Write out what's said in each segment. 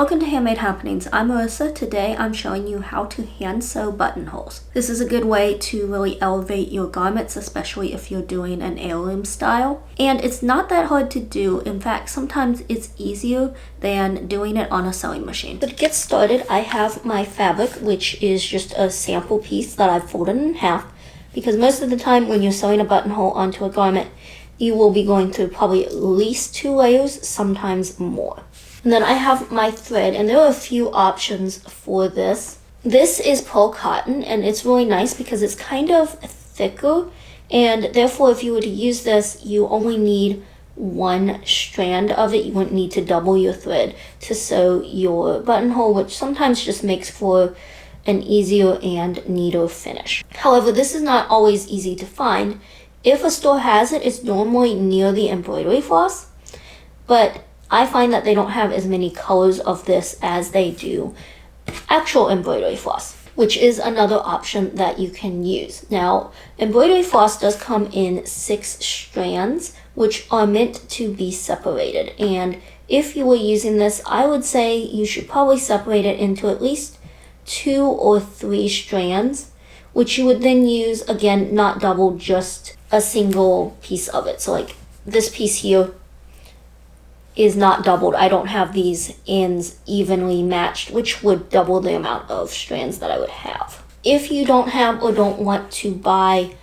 Welcome to Handmade Happenings. I'm Marissa. Today I'm showing you how to hand sew buttonholes. This is a good way to really elevate your garments, especially if you're doing an heirloom style. And it's not that hard to do. In fact, sometimes it's easier than doing it on a sewing machine. So to get started, I have my fabric, which is just a sample piece that I've folded in half, because most of the time when you're sewing a buttonhole onto a garment, you will be going through probably at least 2 layers, sometimes more. And then I have my thread, and there are a few options for this. This is pearl cotton, and it's really nice because it's kind of thicker, and therefore if you were to use this, you only need 1 strand of it. You wouldn't need to double your thread to sew your buttonhole, which sometimes just makes for an easier and neater finish. However, this is not always easy to find. If a store has it, it's normally near the embroidery floss, but I find that they don't have as many colors of this as they do actual embroidery floss, which is another option that you can use. Now, embroidery floss does come in 6 strands, which are meant to be separated. And if you were using this, I would say you should probably separate it into at least 2 or 3 strands, which you would then use, again, not double, just a single piece of it. So like this piece here is not doubled. I don't have these ends evenly matched, which would double the amount of strands that I would have. If you don't have or don't want to buy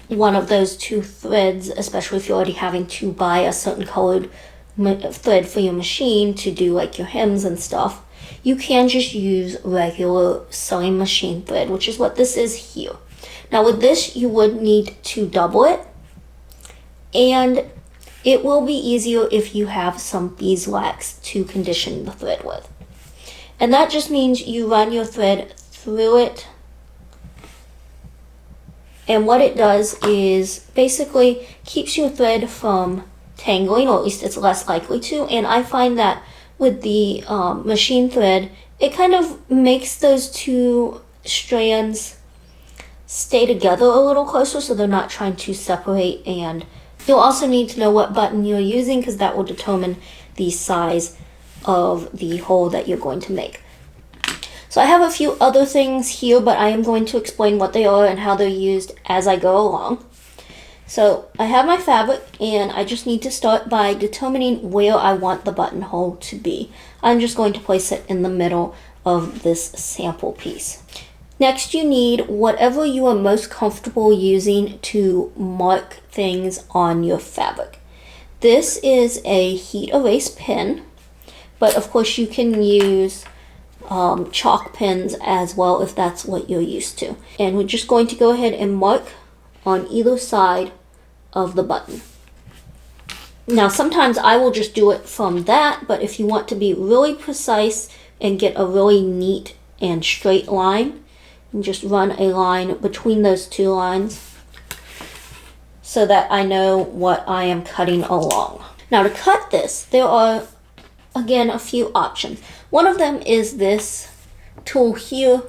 one of those 2 threads, especially if you're already having to buy a certain colored thread for your machine to do like your hems and stuff, you can just use regular sewing machine thread, which is what this is here. Now with this, you would need to double it, and it will be easier if you have some beeswax to condition the thread with. And that just means you run your thread through it. And what it does is basically keeps your thread from tangling, or at least it's less likely to. And I find that with the machine thread, it kind of makes those 2 strands stay together a little closer so they're not trying to separate. And you'll also need to know what button you're using, because that will determine the size of the hole that you're going to make. So I have a few other things here, but I am going to explain what they are and how they're used as I go along. So I have my fabric, and I just need to start by determining where I want the buttonhole to be. I'm just going to place it in the middle of this sample piece. Next, you need whatever you are most comfortable using to mark things on your fabric. This is a heat erase pen, but of course you can use chalk pens as well if that's what you're used to. And we're just going to go ahead and mark on either side of the button. Now sometimes I will just do it from that, but if you want to be really precise and get a really neat and straight line, and just run a line between those 2 lines so that I know what I am cutting along. Now to cut this, there are again a few options. One of them is this tool here,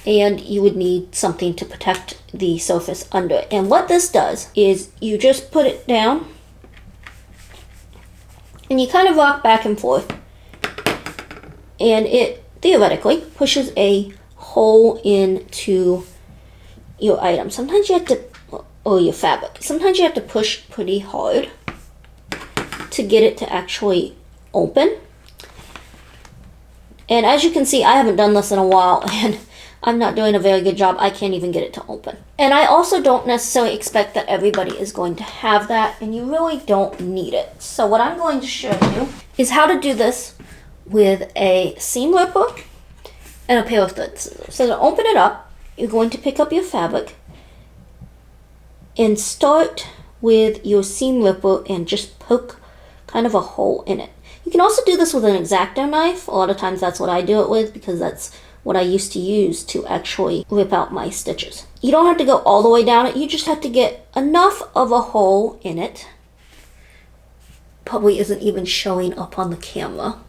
and you would need something to protect the surface under it. And what this does is you just put it down and you kind of rock back and forth, and it theoretically pushes a hole into your item. Sometimes you have to, or your fabric, sometimes you have to push pretty hard to get it to actually open. And as you can see, I haven't done this in a while, and I'm not doing a very good job. I can't even get it to open. And I also don't necessarily expect that everybody is going to have that, and you really don't need it. So what I'm going to show you is how to do this with a seam ripper and a pair of thread scissors. So to open it up, you're going to pick up your fabric and start with your seam ripper and just poke kind of a hole in it. You can also do this with an X-Acto knife. A lot of times that's what I do it with, because that's what I used to use to actually rip out my stitches. You don't have to go all the way down it, you just have to get enough of a hole in it. Probably isn't even showing up on the camera.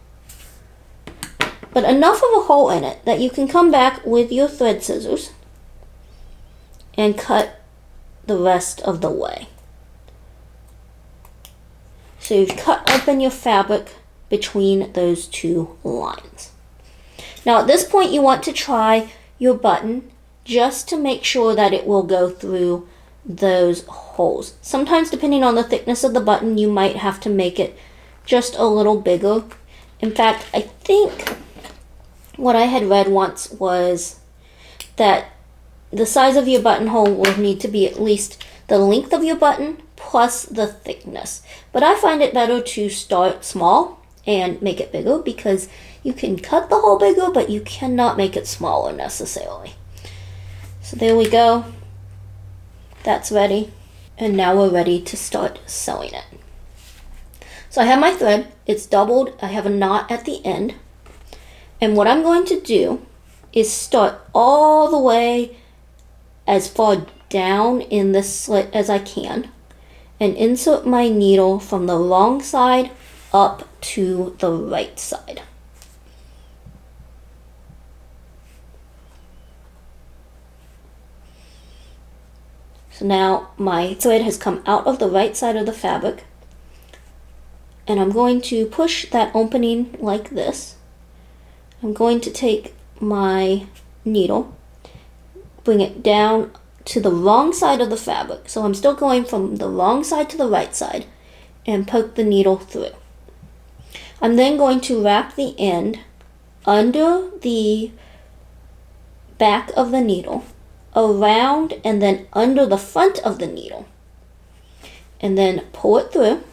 But enough of a hole in it that you can come back with your thread scissors and cut the rest of the way. So you've cut open your fabric between those 2 lines. Now at this point you want to try your button just to make sure that it will go through those holes. Sometimes depending on the thickness of the button you might have to make it just a little bigger. In fact, I think what I had read once was that the size of your buttonhole will need to be at least the length of your button plus the thickness. But I find it better to start small and make it bigger because you can cut the hole bigger, but you cannot make it smaller necessarily. So there we go. That's ready. And now we're ready to start sewing it. So I have my thread. It's doubled. I have a knot at the end. And what I'm going to do is start all the way as far down in the slit as I can and insert my needle from the wrong side up to the right side. So now my thread has come out of the right side of the fabric, and I'm going to push that opening like this. I'm going to take my needle, bring it down to the wrong side of the fabric. So I'm still going from the wrong side to the right side and poke the needle through. I'm then going to wrap the end under the back of the needle, around and then under the front of the needle, and then pull it through.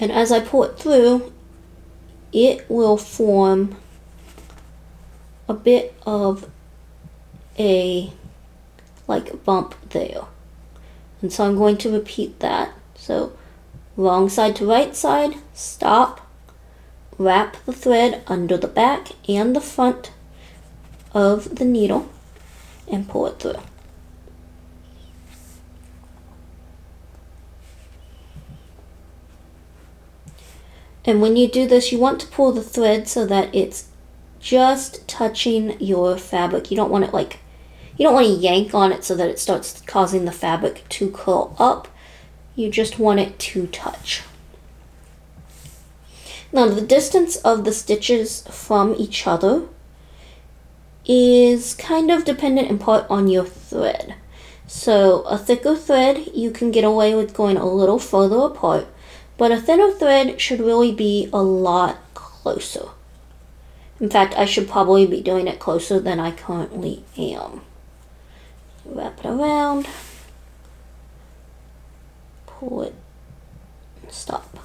And as I pull it through, it will form a bit of a bump there. And so I'm going to repeat that. So wrong side to right side, stop, wrap the thread under the back and the front of the needle and pull it through. And when you do this, you want to pull the thread so that it's just touching your fabric. You don't want it you don't want to yank on it so that it starts causing the fabric to curl up. You just want it to touch. Now the distance of the stitches from each other is kind of dependent in part on your thread. So a thicker thread, you can get away with going a little further apart, but a thinner thread should really be a lot closer. In fact, I should probably be doing it closer than I currently am. Wrap it around, pull it, stop.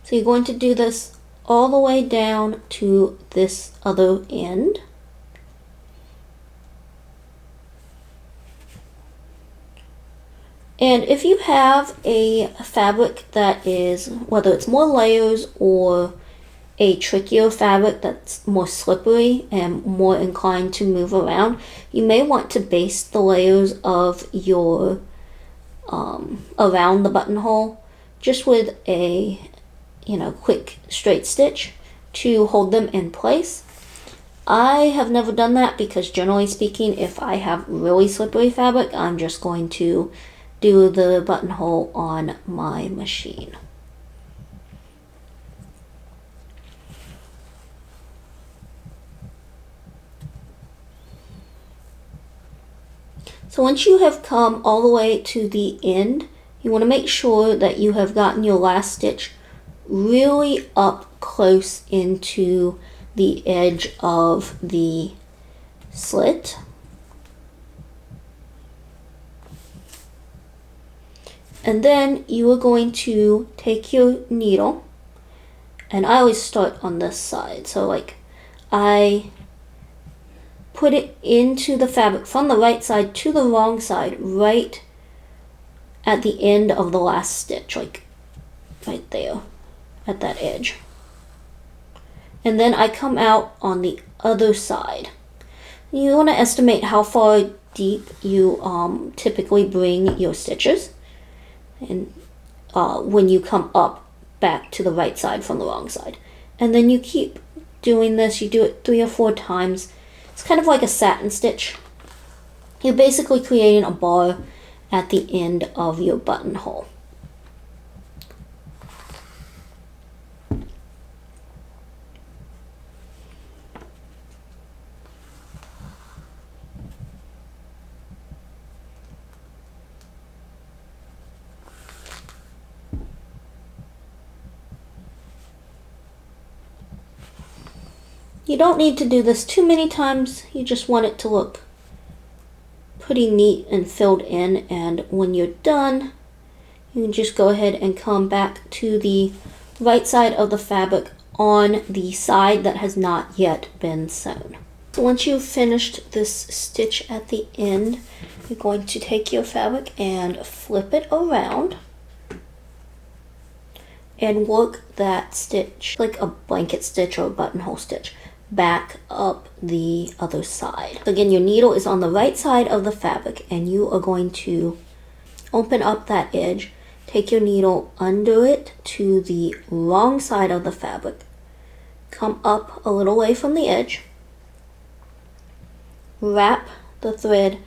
So you're going to do this all the way down to this other end. And if you have a fabric that is, whether it's more layers or a trickier fabric that's more slippery and more inclined to move around, you may want to baste the layers of your around the buttonhole just with a quick straight stitch to hold them in place. I have never done that because generally speaking, if I have really slippery fabric, I'm just going to do the buttonhole on my machine. So once you have come all the way to the end, you want to make sure that you have gotten your last stitch really up close into the edge of the slit. And then you are going to take your needle, and I always start on this side. So I put it into the fabric from the right side to the wrong side, right at the end of the last stitch, right there at that edge. And then I come out on the other side. You want to estimate how far deep you typically bring your stitches, and when you come up back to the right side from the wrong side. And then you keep doing this. You do it 3 or 4 times. It's kind of like a satin stitch. You're basically creating a bar at the end of your buttonhole. You don't need to do this too many times. You just want it to look pretty neat and filled in, and when you're done, you can just go ahead and come back to the right side of the fabric on the side that has not yet been sewn. So once you've finished this stitch at the end, you're going to take your fabric and flip it around and work that stitch, like a blanket stitch or a buttonhole stitch, back up the other side. Again, your needle is on the right side of the fabric, and you are going to open up that edge, take your needle under it to the wrong side of the fabric, come up a little way from the edge, wrap the thread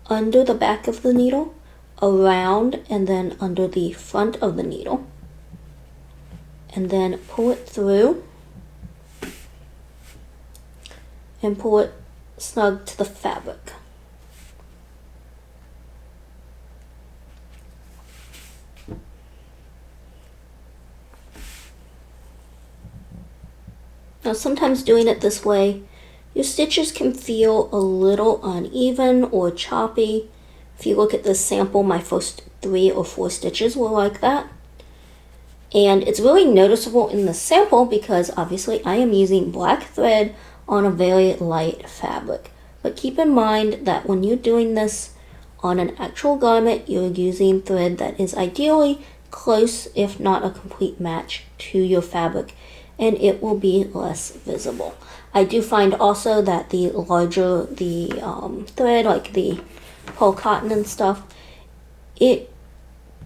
under the back of the needle, around, and then under the front of the needle, and then pull it through and pull it snug to the fabric. Now sometimes doing it this way, your stitches can feel a little uneven or choppy. If you look at this sample, my first 3 or 4 stitches were like that. And it's really noticeable in the sample because obviously I am using black thread on a very light fabric. But keep in mind that when you're doing this on an actual garment, you're using thread that is ideally close, if not a complete match, to your fabric, and it will be less visible. I do find also that the larger the thread, like the whole cotton and stuff, it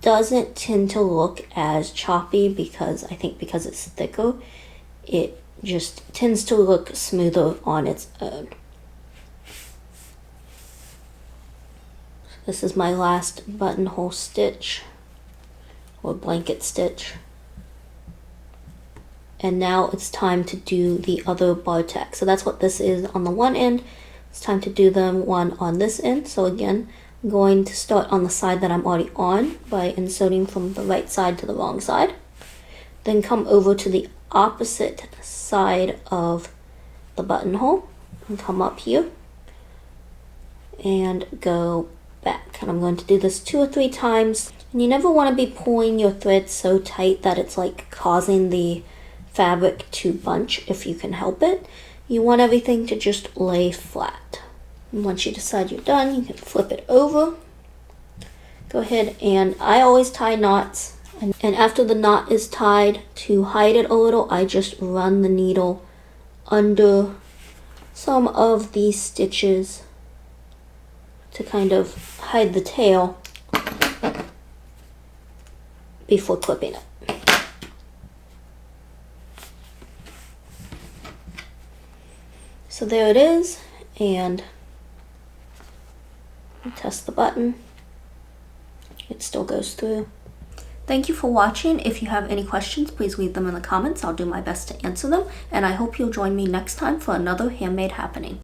doesn't tend to look as choppy because I think because it's thicker, it just tends to look smoother on its own. This is my last buttonhole stitch or blanket stitch. And now it's time to do the other bar tack. So that's what this is on the one end. It's time to do them one on this end. So again, I'm going to start on the side that I'm already on by inserting from the right side to the wrong side. Then come over to the opposite side of the buttonhole and come up here and go back. And I'm going to do this 2 or 3 times. And you never want to be pulling your thread so tight that it's like causing the fabric to bunch if you can help it. You want everything to just lay flat. And once you decide you're done, you can flip it over. Go ahead, and I always tie knots. And after the knot is tied, to hide it a little, I just run the needle under some of these stitches to kind of hide the tail before clipping it. So there it is, and test the button. It still goes through. Thank you for watching. If you have any questions, please leave them in the comments. I'll do my best to answer them, and I hope you'll join me next time for another handmade happening.